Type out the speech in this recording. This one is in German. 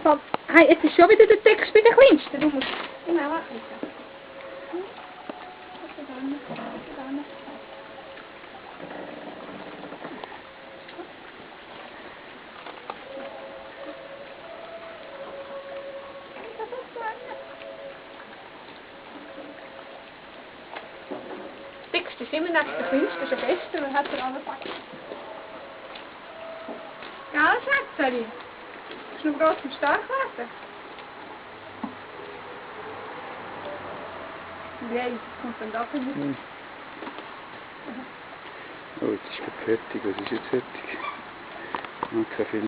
Fall... Hey, jetzt ist schon wieder der Text bei den Kleinsten. Du musst immer anklicken. Text ist immer noch der Kleinste, schon gestern, man hat er alles gesagt. Ja, Schätzeli. Ist noch groß und stark werden. Ja, jetzt kommt dann da hin. Oh, jetzt ist es fertig. Was ist jetzt fertig? Noch kein Film.